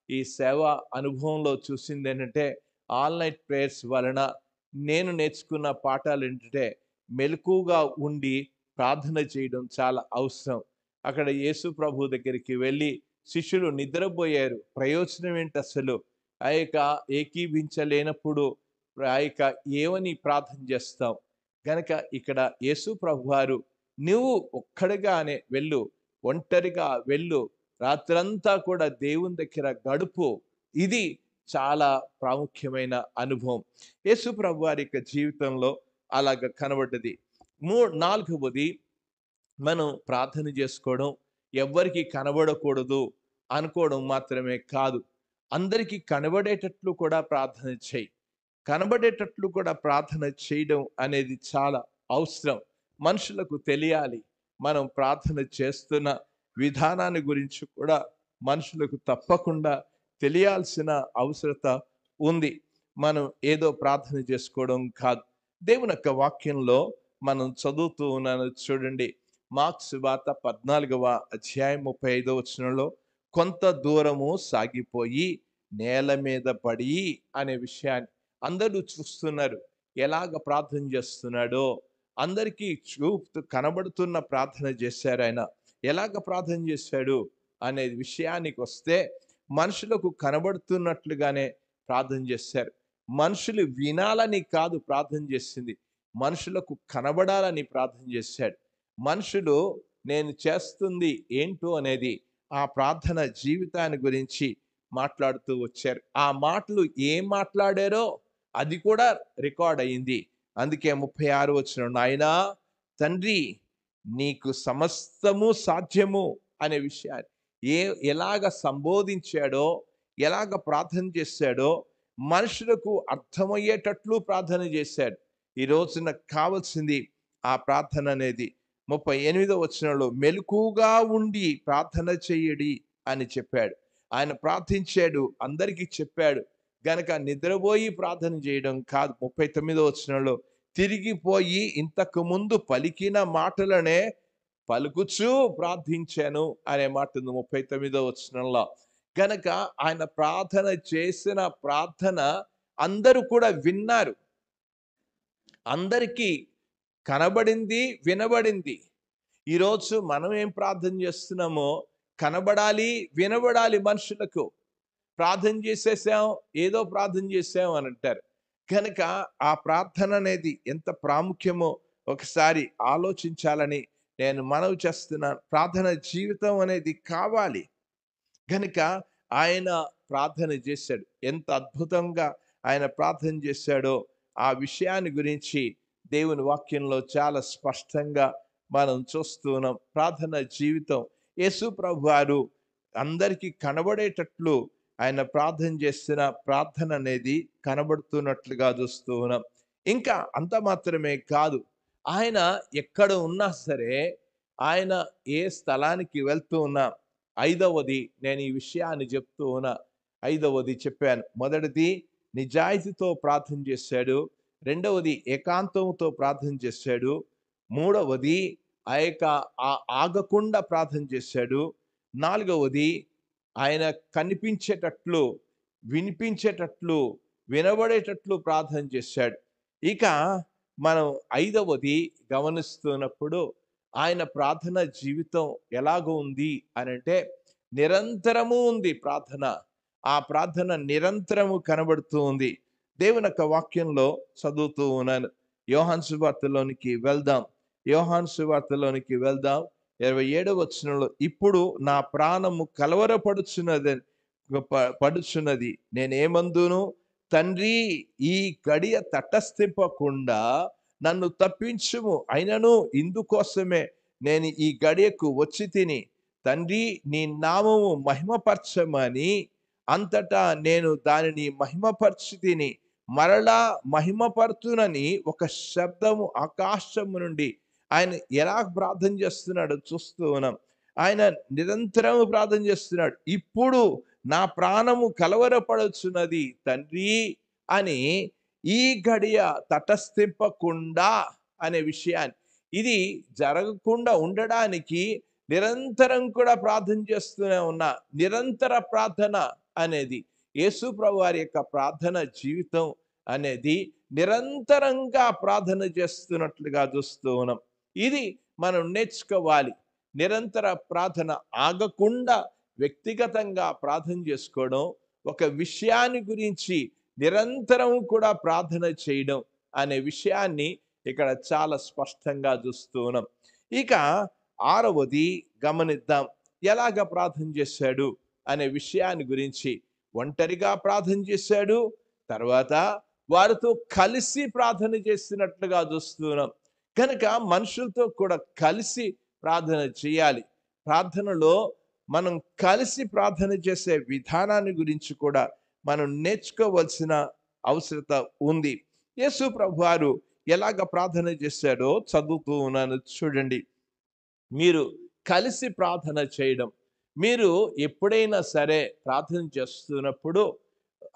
ఈ సేవా అనుభవంలో చూసిందేంటంటే, ఆల్ నైట్ ప్రేయర్స్ వలన నేను నేర్చుకున్న పాఠాలేంటంటే, మెలకువగా ఉండి ప్రార్థన చేయడం చాలా అవసరం. అక్కడ యేసు ప్రభు దగ్గరికి వెళ్ళి శిష్యులు నిద్రపోయారు. ప్రయోజనం ఏంటసలు? ఆ యొక్క ఏకీభించలేనప్పుడు ఆ యొక్క ఏమని ప్రార్థన చేస్తాం? గనక ఇక్కడ యేసు ప్రభువారు నువ్వు ఒక్కడిగానే వెళ్ళు, ఒంటరిగా వెళ్ళు, రాత్రంతా కూడా దేవుని దగ్గర గడుపు. ఇది చాలా ప్రాముఖ్యమైన అనుభవం. యేసు ప్రభువారి యొక్క జీవితంలో అలాగ కనబడ్డది. నాలుగవది, మనం ప్రార్థన చేసుకోవడం ఎవ్వరికీ కనబడకూడదు అనుకోవడం మాత్రమే కాదు. అందరికీ కనబడేటట్లు కూడా ప్రార్థన చెయ్యి. కనబడేటట్లు కూడా ప్రార్థన చేయడం అనేది చాలా అవసరం. మనుషులకు తెలియాలి. మనం ప్రార్థన చేస్తున్న విధానాన్ని గురించి కూడా మనుషులకు తప్పకుండా తెలియాల్సిన అవసరత ఉంది. మనం ఏదో ప్రార్థన చేసుకోవడం కాదు. దేవుని యొక్క వాక్యంలో మనం చదువుతూ ఉన్నాను చూడండి. మార్క్స్ సువార్త 14వ అధ్యాయం 35వ వచనంలో, కొంత దూరము సాగిపోయి నేల మీద పడి అనే విషయాన్ని అందరూ చూస్తున్నారు. ఎలాగ ప్రార్థన చేస్తున్నాడో అందరికీ కనబడుతున్న ప్రార్థన చేశారు ఆయన. ఎలాగ ప్రార్థన చేశాడు అనే విషయానికి వస్తే, మనుషులకు కనబడుతున్నట్లుగానే ప్రార్థన చేశారు. మనుషులు వినాలని కాదు ప్రార్థన చేసింది, మనుషులకు కనబడాలని ప్రార్థన చేశాడు. మనుషులు నేను చేస్తుంది ఏంటో అనేది ఆ ప్రార్థన జీవితాన్ని గురించి మాట్లాడుతూ వచ్చారు. ఆ మాటలు ఏం మాట్లాడారో అది కూడా రికార్డ్ అయింది. అందుకే 36 వచనం, నాయనా తండ్రి నీకు సమస్తము సాధ్యము అనే విషయాన్ని ఎలాగ సంబోధించాడో, ఎలాగ ప్రార్థన చేశాడో మనుషులకు అర్థమయ్యేటట్లు ప్రార్థన చేశాడు. ఈ రోజున కావాల్సింది ఆ ప్రార్థన అనేది. 38వ వచనంలో మెలకువగా ఉండి ప్రార్థన చెయ్యడి అని చెప్పాడు. ఆయన ప్రార్థించాడు, అందరికీ చెప్పాడు గనక నిద్రపోయి ప్రార్థన చేయడం కాదు. 39వ వచనంలో తిరిగిపోయి ఇంతకు ముందు పలికిన మాటలనే పలుకుచూ ప్రార్థించాను అనే మాట ఉంది 39వ వచనంలో. గనక ఆయన ప్రార్థన చేసిన ప్రార్థన అందరూ కూడా విన్నారు. అందరికీ కనబడింది, వినబడింది. ఈరోజు మనం ఏం ప్రార్థన చేస్తున్నామో కనబడాలి, వినబడాలి మనుషులకు. ప్రార్థన చేసేసాం, ఏదో ప్రార్థన చేసాం అని అంటారు. కనుక ఆ ప్రార్థన అనేది ఎంత ప్రాముఖ్యమో ఒకసారి ఆలోచించాలని నేను మనవి చేస్తున్నాను. ప్రార్థన జీవితం అనేది కావాలి. కనుక ఆయన ప్రార్థన చేశాడు. ఎంత అద్భుతంగా ఆయన ప్రార్థన చేశాడో ఆ విషయాన్ని గురించి దేవుని వాక్యంలో చాలా స్పష్టంగా మనం చూస్తూ ఉన్నాం. ప్రార్థన జీవితం యేసు ప్రభువారు అందరికీ కనబడేటట్లు ఆయన ప్రార్థన చేసిన ప్రార్థన అనేది కనబడుతున్నట్లుగా చూస్తూ ఉన్నాం. ఇంకా అంత మాత్రమే కాదు, ఆయన ఎక్కడ ఉన్నా సరే, ఆయన ఏ స్థలానికి వెళ్తూ ఉన్నా, ఐదవది నేను ఈ విషయాన్ని చెప్తూ ఉన్నా, ఐదవది చెప్పాను. మొదటిది నిజాయితీతో ప్రార్థన చేశాడు. రెండవది ఏకాంతంతో ప్రార్థన చేశాడు. మూడవది ఆగకుండా ప్రార్థన చేశాడు. నాలుగవది ఆయన కనిపించేటట్లు, వినిపించేటట్లు, వినబడేటట్లు ప్రార్థన చేశాడు. ఇక మనం ఐదవది గమనిస్తున్నప్పుడు ఆయన ప్రార్థన జీవితం ఎలాగో ఉంది అని అంటే, నిరంతరము ఉంది ప్రార్థన. ఆ ప్రార్థన నిరంతరము కనబడుతూ ఉంది. దేవుని యొక్క వాక్యంలో చదువుతూ ఉన్నాను. యోహాను సువార్తలోనికి వెళ్దాం. యోహాను సువార్తలోనికి వెళ్దాం. 27వ వచనంలో, ఇప్పుడు నా ప్రాణము కలవరపడుచున్నది, నేనేమందును తండ్రి, ఈ గడియ తటస్థింపకుండా నన్ను తప్పించుము. అయినను ఇందుకోసమే నేను ఈ గడియకు వచ్చి తిని, తండ్రి నీ నామము మహిమపరచమని అంతటా నేను దానిని మహిమపరచి తిని మరలా మహిమపరుతునని ఒక శబ్దము ఆకాశము నుండి. ఆయన ఎలా ప్రార్థన చేస్తున్నాడో చూస్తూ ఉన్నాం. ఆయన నిరంతరము ప్రార్థన చేస్తున్నాడు. ఇప్పుడు నా ప్రాణము కలవరపడుచున్నది తండ్రి అని, ఈ గడియ తటస్థింపకుండా అనే విషయాన్ని, ఇది జరగకుండా ఉండడానికి నిరంతరం కూడా ప్రార్థన చేస్తూనే ఉన్నా. నిరంతర ప్రార్థన అనేది యేసు ప్రభు వారి యొక్క ప్రార్థన జీవితం అనేది నిరంతరంగా ప్రార్థన చేస్తున్నట్లుగా చూస్తూ ఉన్నాం. ఇది మనం నేర్చుకోవాలి. నిరంతర ప్రార్థన ఆగకుండా వ్యక్తిగతంగా ప్రార్థన చేసుకోవడం, ఒక విషయాన్ని గురించి నిరంతరం కూడా ప్రార్థన చేయడం అనే విషయాన్ని ఇక్కడ చాలా స్పష్టంగా చూస్తూ ఉన్నాం. ఇక 6వది గమనిద్దాం. ఎలాగ ప్రార్థన చేశాడు అనే విషయాన్ని గురించి. ఒంటరిగా ప్రార్థన చేశాడు, తర్వాత వారితో కలిసి ప్రార్థన చేసినట్లుగా చూస్తున్నాం. కనుక మనుషులతో కూడా కలిసి ప్రార్థన చేయాలి. ప్రార్థనలో మనం కలిసి ప్రార్థన చేసే విధానాన్ని గురించి కూడా మనం నేర్చుకోవాల్సిన అవసరత ఉంది. యేసు ప్రభువారు ఎలాగ ప్రార్థన చేశాడో చదువుతూ ఉన్నాను, చూడండి. మీరు కలిసి ప్రార్థన చేయడం. మీరు ఎప్పుడైనా సరే ప్రార్థన చేస్తున్నప్పుడు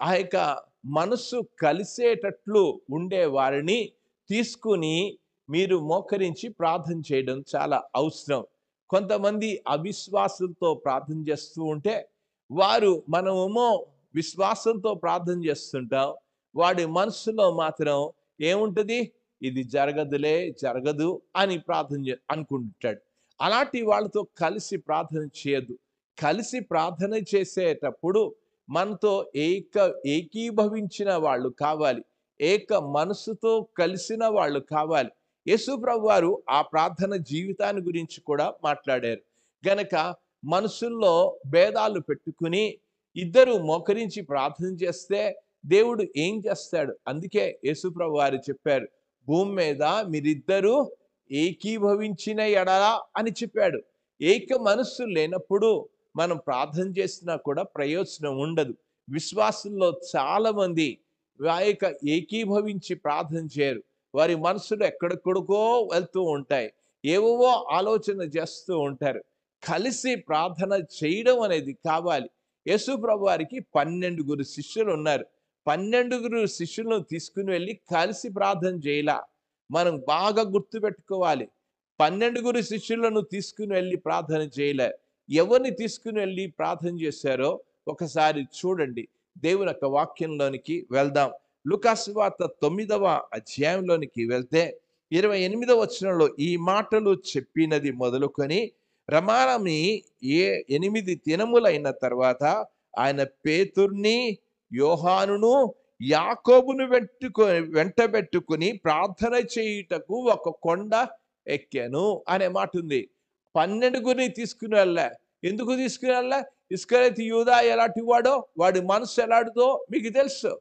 ఆ యొక్క మనసు కలిసేటట్లు ఉండే వారిని తీసుకుని మీరు మోకరించి ప్రార్థన చేయడం చాలా అవసరం. కొంతమంది అవిశ్వాసంతో ప్రార్థన చేస్తూ ఉంటే, మనమేమో విశ్వాసంతో ప్రార్థన చేస్తుంటాం, వాడి మనసులో మాత్రం ఏముంటది? ఇది జరగదు అని అనుకుంటాడు. అలాంటి వాళ్ళతో కలిసి ప్రార్థన చేయొద్దు. కలిసి ప్రార్థన చేసేటప్పుడు మనతో ఏకీభవించిన వాళ్ళు కావాలి, ఏక మనసుతో కలిసిన వాళ్ళు కావాలి. యేసు ప్రభు వారు ఆ ప్రార్థన జీవితాన్ని గురించి కూడా మాట్లాడారు. గనక మనసుల్లో భేదాలు పెట్టుకుని ఇద్దరు మోకరించి ప్రార్థన చేస్తే దేవుడు ఏం చేస్తాడు? అందుకే యేసు ప్రభు వారు చెప్పారు, భూమి మీద మీరిద్దరూ ఏకీభవించిన ఎడల అని చెప్పాడు. ఏక మనస్సు లేనప్పుడు మనం ప్రార్థన చేసినా కూడా ప్రయోజనం ఉండదు. విశ్వాసంలో చాలా మంది ఏకీభవించి ప్రార్థన చేయరు. వారి మనసులు ఎక్కడెక్కడికో వెళ్తూ ఉంటాయి, ఏవో ఆలోచన చేస్తూ ఉంటారు. కలిసి ప్రార్థన చేయడం అనేది కావాలి. యేసు ప్రభు వారికి 12 శిష్యులు ఉన్నారు. 12 శిష్యులను తీసుకుని వెళ్ళి కలిసి ప్రార్థన చేయాల. మనం బాగా గుర్తుపెట్టుకోవాలి. 12 శిష్యులను తీసుకుని వెళ్ళి ప్రార్థన చేయలే. ఎవరిని తీసుకుని వెళ్ళి ప్రార్థన చేశారో ఒకసారి చూడండి. దేవుని యొక్క వాక్యంలోనికి వెళ్దాం. లూకాసు సువార్త 9వ అధ్యాయంలోనికి వెళ్తే 28వ వచనంలో ఈ మాటలు చెప్పినది మొదలుకొని రమారమి 8 దినములైన తర్వాత ఆయన పేతుర్ని, యోహానును, యాకోబును వెంటబెట్టుకుని ప్రార్థన చేయుటకు ఒక కొండ ఎక్కాను అనే మాట ఉంది. 12 తీసుకుని వెళ్ళా. ఎందుకు తీసుకుని వెళ్ళా? ఇస్కరియోతు యూదా ఎలాంటి వాడో, వాడి మనసు ఎలాంటిదో మీకు తెలుసు.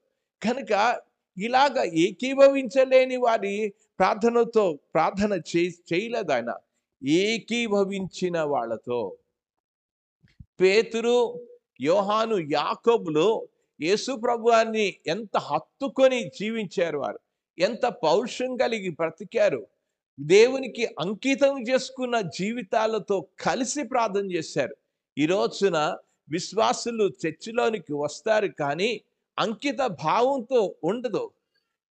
కనుక ఇలాగ ఏకీభవించలేని వారి ప్రార్థనతో ప్రార్థన చేయలేదు ఆయన. ఏకీభవించిన వాళ్ళతో పేతురు, యోహాను, యాకోబులు యేసు ప్రభువాన్ని ఎంత హత్తుకొని జీవించారు. వారు ఎంత పౌరుషం కలిగి బ్రతికారు. దేవునికి అంకితం చేసుకున్న జీవితాలతో కలిసి ప్రార్థన చేశారు. ఈ రోజున విశ్వాసులు చర్చిలోనికి వస్తారు, కానీ అంకిత భావంతో ఉండదు.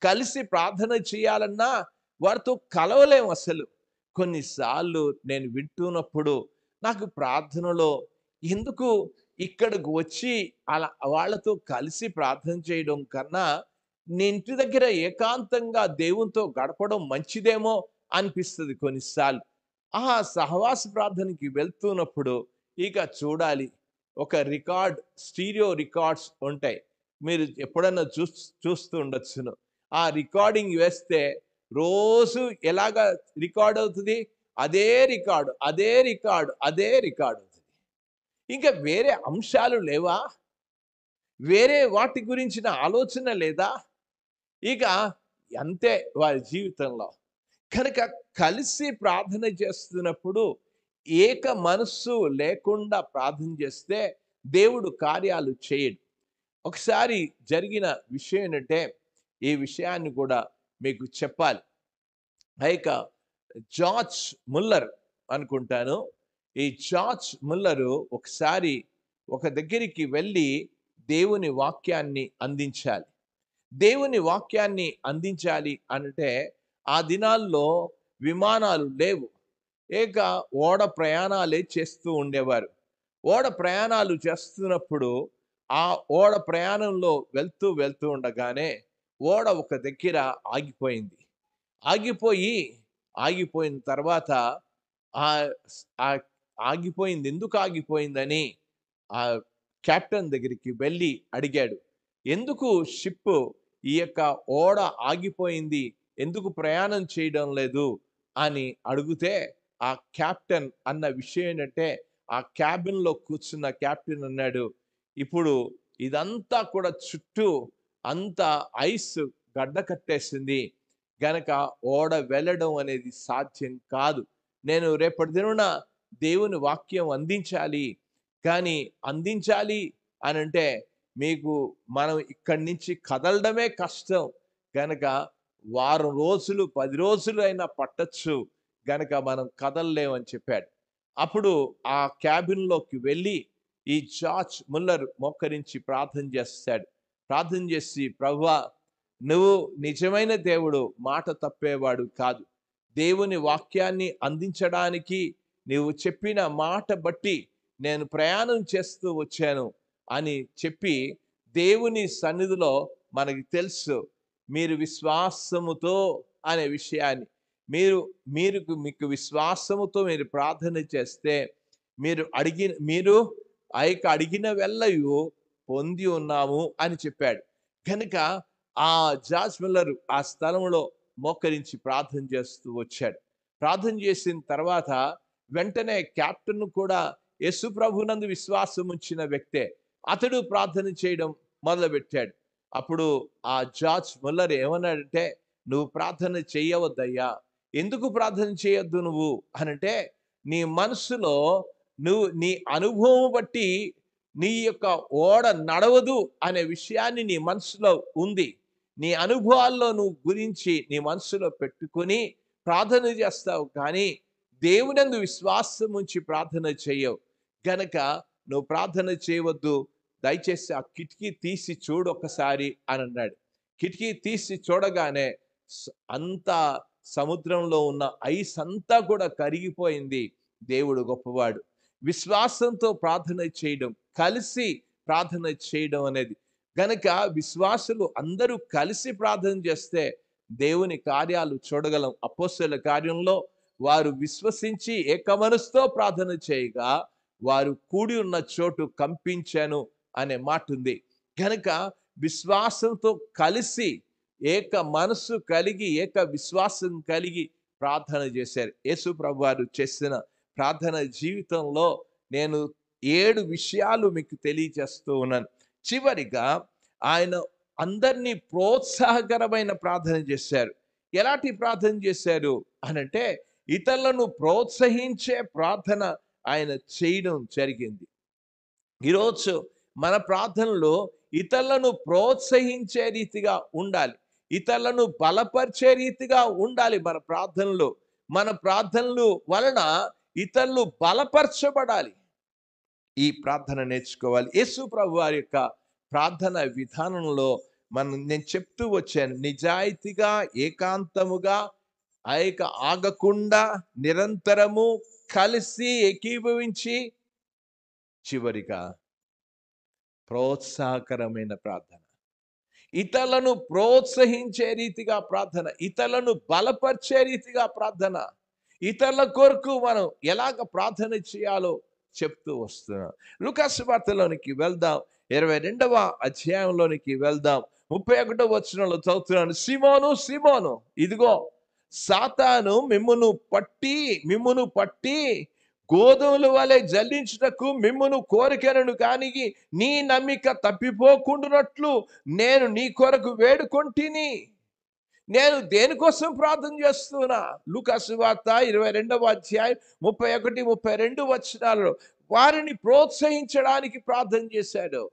కలిసి ప్రార్థన చేయాలన్నా వారితో కలవలేము అసలు. కొన్నిసార్లు నేను వింటున్నప్పుడు నాకు ప్రార్థనలో ఎందుకు ఇక్కడికి వచ్చి అలా వాళ్ళతో కలిసి ప్రార్థన చేయడం కన్నా నేను ఇంటి దగ్గర ఏకాంతంగా దేవునితో గడపడం మంచిదేమో అనిపిస్తుంది కొన్నిసార్లు. ఆ సహవాస ప్రార్థనకి వెళ్తున్నప్పుడు ఇక చూడాలి, ఒక స్టీరియో రికార్డ్స్ ఉంటాయి. మీరు ఎప్పుడన్నా చూస్తూ ఉండొచ్చును. ఆ రికార్డింగ్ వేస్తే రోజు ఎలాగా రికార్డ్ అవుతుంది? అదే రికార్డు అవుతుంది. ఇంకా వేరే అంశాలు లేవా? వేరే వాటి గురించిన ఆలోచన లేదా? ఇక అంతే వారి జీవితంలో. కనుక కలిసి ప్రార్థన చేస్తున్నప్పుడు ఏక మనస్సు లేకుండా ప్రార్థన చేస్తే దేవుడు కార్యాలు చేయడు. ఒకసారి జరిగిన విషయం ఏంటంటే, ఈ విషయాన్ని కూడా మీకు చెప్పాలి. ఇక జార్జ్ ముల్లర్ అనుకుంటాను. ఈ జార్జ్ ముల్లరు ఒకసారి ఒక దగ్గరికి వెళ్ళి దేవుని వాక్యాన్ని అందించాలి. దేవుని వాక్యాన్ని అందించాలి అంటే ఆ దినాల్లో విమానాలు లేవు. ఏక ఓడ ప్రయాణాలే చేస్తూ ఉండేవారు. ఓడ ప్రయాణాలు చేస్తున్నప్పుడు ఆ ఓడ ప్రయాణంలో వెళ్తూ ఉండగానే ఓడ ఒక దగ్గర ఆగిపోయింది. ఆగిపోయి ఆగిపోయిన తర్వాత ఆహ్, ఆహ్, ఆగిపోయింది ఎందుకు ఆగిపోయిందని ఆ కెప్టెన్ దగ్గరికి వెళ్ళి అడిగాడు. ఎందుకు షిప్ ఈ యొక్క ఓడ ఆగిపోయింది? ఎందుకు ప్రయాణం చేయడం లేదు? అని అడిగితే ఆ కెప్టెన్ అన్న విషయం ఏంటంటే, ఆ క్యాబిన్‌లో కూర్చున్న కెప్టెన్ అన్నాడు, "ఇప్పుడు ఇదంతా కూడా చుట్టూ అంతా ఐస్ గడ్డ కట్టేసింది. గనక ఓడ వెళ్ళడం అనేది సాధ్యం కాదు. నేను రేపటి దినాన దేవుని వాక్యం అందించాలి. కానీ అందించాలి అనంటే మీకు మనం ఇక్కడి నుంచి కదలడమే కష్టం. గనక వారం రోజులు, 10 రోజులు అయినా పట్టొచ్చు. గనక మనం కదలలేమని చెప్పాడు. అప్పుడు ఆ క్యాబిన్‌లోకి వెళ్ళి ఈ జార్జ్ ముల్లర్ మోకరించి ప్రార్థన చేస్తాడు. ప్రార్థన చేసి, ప్రభువా, నువ్వు నిజమైన దేవుడు, మాట తప్పేవాడు కాదు. దేవుని వాక్యాన్ని అందించడానికి నీవు చెప్పిన మాట బట్టి నేను ప్రయాణం చేస్తూ వచ్చాను అని చెప్పి, దేవుని సన్నిధిలో మనకి తెలుసు మీరు విశ్వాసముతో అనే విషయాన్ని మీరు మీకు విశ్వాసముతో మీరు ప్రార్థన చేస్తే మీరు ఆ యొక్క అడిగిన వెళ్ళయు పొంది ఉన్నాము అని చెప్పాడు. కనుక ఆ జార్జ్ మిల్లర్ ఆ స్థలంలో మోకరించి ప్రార్థన చేస్తూ వచ్చాడు. ప్రార్థన చేసిన తర్వాత వెంటనే కెప్టెన్ కూడా యేసు ప్రభునందు విశ్వాసం ఉంచిన వ్యక్తే. అతడు ప్రార్థన చేయడం మొదలుపెట్టాడు. అప్పుడు ఆ జార్జ్ ముల్లర్ ఏమన్నాడంటే, నువ్వు ప్రార్థన చేయవద్దయ్యా. ఎందుకు ప్రార్థన చేయొద్దు నువ్వు అనంటే, నీ మనసులో నీ అనుభవం బట్టి నీ యొక్క ఓడ నడవదు అనే విషయాన్ని నీ మనసులో ఉంది. నీ అనుభవాల్లో నువ్వు గురించి నీ మనసులో పెట్టుకొని ప్రార్థన చేస్తావు, కానీ దేవునందు విశ్వాసం ఉంచి ప్రార్థన చేయవు. గనక నువ్వు ప్రార్థన చేయవద్దు. దయచేసి ఆ కిటికీ తీసి చూడు ఒక్కసారి అని అన్నాడు. కిటికీ తీసి చూడగానే అంతా సముద్రంలో ఉన్న ఐస్ అంతా కూడా కరిగిపోయింది. దేవుడు గొప్పవాడు. విశ్వాసంతో ప్రార్థన చేయడం, కలిసి ప్రార్థన చేయడం అనేది, గనక విశ్వాసులు అందరూ కలిసి ప్రార్థన చేస్తే దేవుని కార్యాలు చూడగలం. అపోస్తలుల కార్యంలో వారు విశ్వసించి ఏక మనసుతో ప్రార్థన చేయగా వారు కూడి ఉన్న చోటు కంపించాను అనే మాట ఉంది. కనుక విశ్వాసంతో కలిసి ఏక మనసు కలిగి ఏక విశ్వాసం కలిగి ప్రార్థన చేశారు. యేసు ప్రభు వారు చేసిన ప్రార్థన జీవితంలో నేను 7 విషయాలు మీకు తెలియజేస్తూ ఉన్నాను. చివరిగా ఆయన అందరినీ ప్రోత్సాహకరమైన ప్రార్థన చేశారు. ఎలాంటి ప్రార్థన చేశారు అనంటే, ఇతరులను ప్రోత్సహించే ప్రార్థన ఆయన చేయడం జరిగింది. ఈరోజు మన ప్రార్థనలో ఇతరులను ప్రోత్సహించే రీతిగా ఉండాలి. ఇతరులను బలపరిచే రీతిగా ఉండాలి మన ప్రార్థనలు వలన ఇతరులు బలపరచబడాలి. ఈ ప్రార్థన నేర్చుకోవాలి. యేసు ప్రభు వారి యొక్క ప్రార్థన విధానంలో నేను చెప్తూ వచ్చాను, నిజాయితీగా ఏకాంతముగా ఆగకుండా నిరంతరము కలిసి ఏకీభవించి చివరిగా ప్రోత్సాహకరమైన ప్రార్థన, ఇతరులను ప్రోత్సహించే రీతిగా ప్రార్థన, ఇతరులను బలపరిచే రీతిగా ప్రార్థన, ఇతరుల కొరకు మనం ఎలాగ ప్రార్థన చేయాలో చెప్తూ వస్తున్నాం. లూకాసు సువార్తలోనికి వెళ్దాం, 22వ అధ్యాయంలోనికి వెళ్దాం. 31వ వచనంలో చదువుతున్నాను. సీమోను సీమోను, ఇదిగో సాతాను మిమ్మును పట్టి గోధుమల వలె జల్లించుటకు మిమ్మును కోరికెనను కానీ నీ నమ్మిక తప్పిపోకుండానట్లు నేను నీ కొరకు వేడుకొంటిని. నేను దేనికోసం ప్రార్థన చేస్తున్నా? లూకా సువార్త 22వ అధ్యాయం 31, 32 వచనాలలో వారిని ప్రోత్సహించడానికి ప్రార్థన చేశాడు.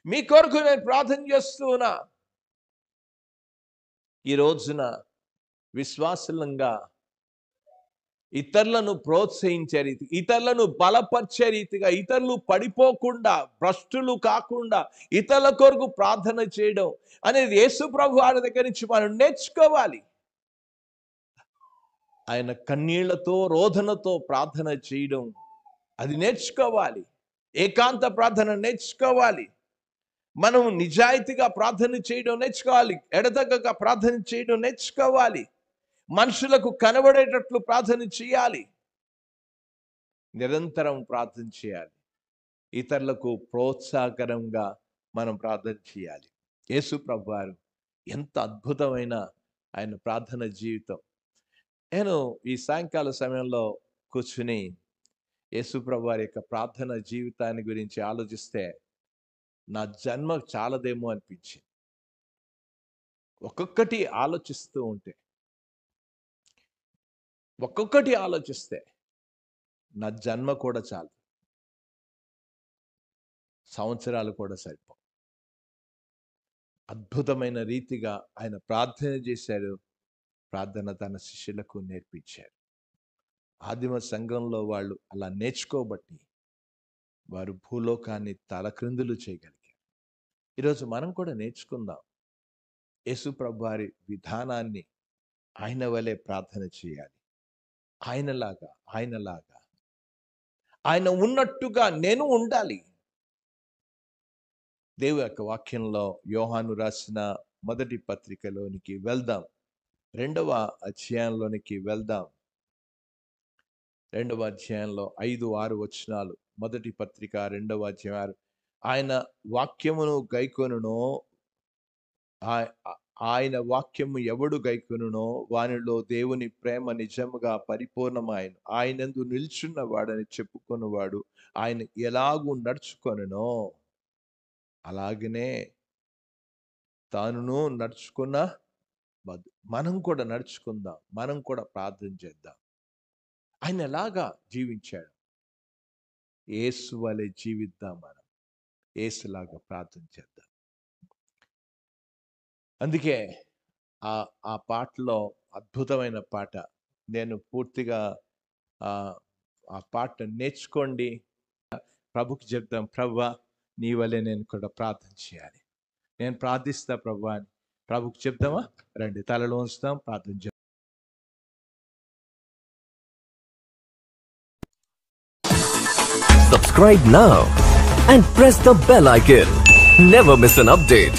మీ కొరకు నేను ప్రార్థన చేస్తున్నా. ఈ రోజున విశ్వాసంగా ఇతరులను ప్రోత్సహించే రీతి, ఇతరులను బలపరిచే రీతిగా, ఇతరులు పడిపోకుండా, భ్రష్టులు కాకుండా ఇతరుల కొరకు ప్రార్థన చేయడం అనేది యేసు ప్రభు వారి దగ్గర నుంచి మనం నేర్చుకోవాలి. ఆయన కన్నీళ్లతో, రోదనతో ప్రార్థన చేయడం అది నేర్చుకోవాలి. ఏకాంత ప్రార్థన నేర్చుకోవాలి. మనం నిజాయితీగా ప్రార్థన చేయడం నేర్చుకోవాలి. ఎడతెగక ప్రార్థన చేయడం నేర్చుకోవాలి. మనుషులకు కనబడేటట్లు ప్రార్థన చేయాలి. నిరంతరం ప్రార్థన చేయాలి. ఇతరులకు ప్రోత్సాహకరంగా మనం ప్రార్థన చేయాలి. యేసు ప్రభువారు ఎంత అద్భుతమైన ఆయన ప్రార్థన జీవితం. నేను ఈ సాయంకాల సమయంలో కూర్చుని యేసు ప్రభువారి యొక్క ప్రార్థన జీవితాన్ని గురించి ఆలోచిస్తే నా జన్మ చాలదేమో అనిపించింది. ఒక్కొక్కటి ఆలోచిస్తే నా జన్మ కూడా చాలు, సంవత్సరాలు కూడా సరిపో. అద్భుతమైన రీతిగా ఆయన ప్రార్థన చేశారు. ప్రార్థన తన శిష్యులకు నేర్పించారు. ఆదిమ సంఘంలో వాళ్ళు అలా నేర్చుకోబట్టి వారు భూలోకాన్ని తలక్రిందులు చేయగలిగారు. ఈరోజు మనం కూడా నేర్చుకుందాం. యేసు ప్రభువారి విధానాన్ని ఆయన వలె ప్రార్థన చేయాలి. ఆయనలాగా ఆయన ఉన్నట్టుగా నేను ఉండాలి. దేవుని యొక్క వాక్యంలో యోహాను రాసిన మొదటి పత్రికలోనికి వెళ్దాం. 2వ అధ్యాయంలోనికి వెళ్దాం. 2వ అధ్యాయంలో 5, 6 వచనాలు. మొదటి పత్రిక 2వ అధ్యాయం. ఆయన వాక్యమును గైకొనునో, ఆయన వాక్యము ఎవడు గైకొనునో వానిలో దేవుని ప్రేమ నిజముగా పరిపూర్ణమాయను. ఆయనందు నిల్చున్న వాడని చెప్పుకున్నవాడు ఆయన ఎలాగూ నడుచుకొనునో అలాగనే తానును నడుచుకున్న మనం కూడా నడుచుకుందాం. మనం కూడా ప్రార్థన చేద్దాం. ఆయన ఎలాగా జీవించాడు? యేసు వలె జీవిద్దాం. మనం యేసులాగా ప్రార్థన చేద్దాం. అందుకే ఆ పాటలో అద్భుతమైన పాట, నేను పూర్తిగా ఆ పాట నేర్చుకోండి. ప్రభుకి చెప్దాం, ప్రభువా నీ వలె నేను కూడా ప్రార్థన చేయాలి. నేను ప్రార్థిస్తా ప్రభువా అని ప్రభుకి చెప్దామా? రండి, తలలో ఉంచుతాం, ప్రార్థన చేద్దాం. Subscribe now and press the bell icon. Never miss an update.